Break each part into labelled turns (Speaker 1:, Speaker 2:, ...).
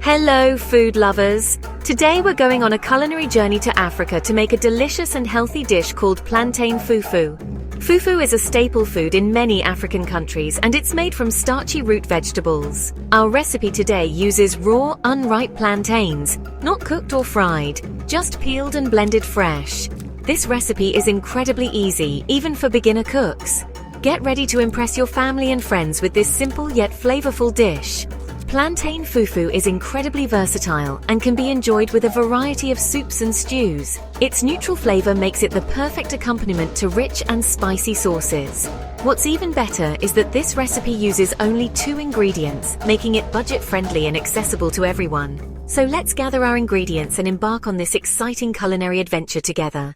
Speaker 1: Hello, food lovers! Today we're going on a culinary journey to Africa to make a delicious and healthy dish called plantain fufu. Fufu is a staple food in many African countries and it's made from starchy root vegetables. Our recipe today uses raw, unripe plantains, not cooked or fried, just peeled and blended fresh. This recipe is incredibly easy, even for beginner cooks. Get ready to impress your family and friends with this simple yet flavorful dish. Plantain fufu is incredibly versatile and can be enjoyed with a variety of soups and stews. Its neutral flavor makes it the perfect accompaniment to rich and spicy sauces. What's even better is that this recipe uses only 2 ingredients, making it budget-friendly and accessible to everyone. So let's gather our ingredients and embark on this exciting culinary adventure together.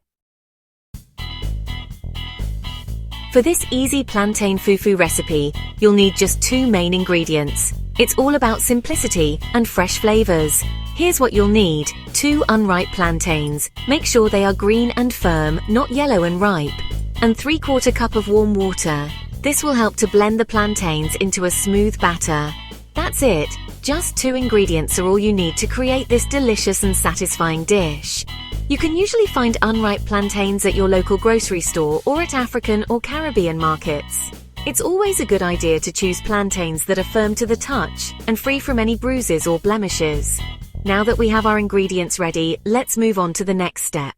Speaker 1: For this easy plantain fufu recipe, you'll need just 2 main ingredients. It's all about simplicity and fresh flavors. Here's what you'll need: 2 unripe plantains. Make sure they are green and firm, not yellow and ripe. And 3/4 cup of warm water. This will help to blend the plantains into a smooth batter. That's it. Just 2 ingredients are all you need to create this delicious and satisfying dish. You can usually find unripe plantains at your local grocery store or at African or Caribbean markets. It's always a good idea to choose plantains that are firm to the touch and free from any bruises or blemishes. Now that we have our ingredients ready, let's move on to the next step.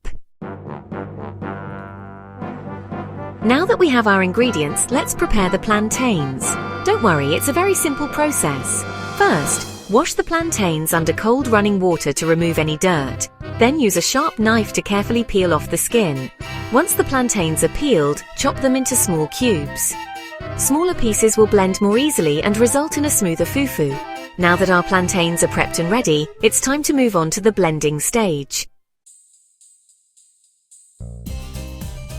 Speaker 1: Now that we have our ingredients, let's prepare the plantains. Don't worry, it's a very simple process. First, wash the plantains under cold running water to remove any dirt. Then use a sharp knife to carefully peel off the skin. Once the plantains are peeled, chop them into small cubes. Smaller pieces will blend more easily and result in a smoother fufu. Now that our plantains are prepped and ready, it's time to move on to the blending stage.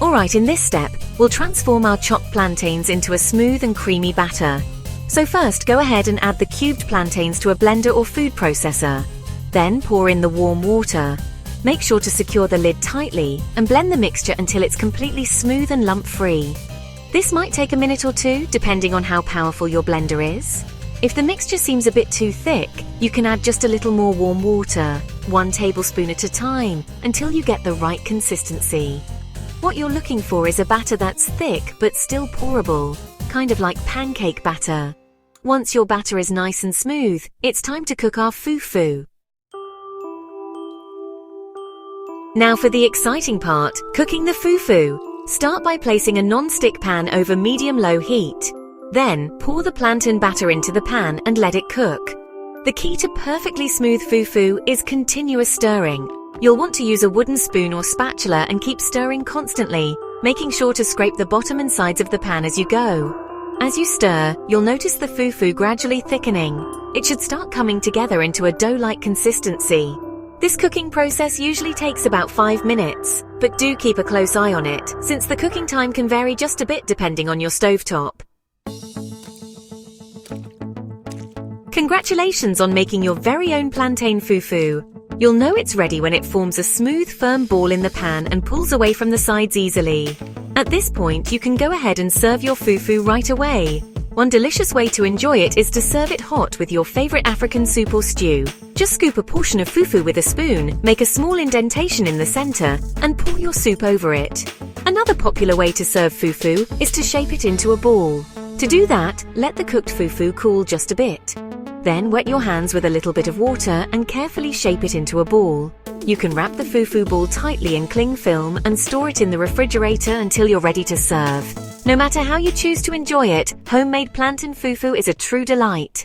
Speaker 1: Alright, in this step, we'll transform our chopped plantains into a smooth and creamy batter. So first, go ahead and add the cubed plantains to a blender or food processor. Then pour in the warm water. Make sure to secure the lid tightly and blend the mixture until it's completely smooth and lump-free. This might take a minute or 2, depending on how powerful your blender is. If the mixture seems a bit too thick, you can add just a little more warm water, 1 tablespoon at a time, until you get the right consistency. What you're looking for is a batter that's thick but still pourable, kind of like pancake batter. Once your batter is nice and smooth, it's time to cook our fufu. Now for the exciting part, cooking the fufu. Start by placing a non-stick pan over medium-low heat. Then, pour the plantain batter into the pan and let it cook. The key to perfectly smooth fufu is continuous stirring. You'll want to use a wooden spoon or spatula and keep stirring constantly, making sure to scrape the bottom and sides of the pan as you go. As you stir, you'll notice the fufu gradually thickening. It should start coming together into a dough-like consistency. This cooking process usually takes about 5 minutes, but do keep a close eye on it, since the cooking time can vary just a bit depending on your stovetop. Congratulations on making your very own plantain fufu. You'll know it's ready when it forms a smooth, firm ball in the pan and pulls away from the sides easily. At this point, you can go ahead and serve your fufu right away. One delicious way to enjoy it is to serve it hot with your favorite African soup or stew. Just scoop a portion of fufu with a spoon, make a small indentation in the center, and pour your soup over it. Another popular way to serve fufu is to shape it into a ball. To do that, let the cooked fufu cool just a bit. Then wet your hands with a little bit of water and carefully shape it into a ball. You can wrap the fufu ball tightly in cling film and store it in the refrigerator until you're ready to serve. No matter how you choose to enjoy it, homemade plantain fufu is a true delight.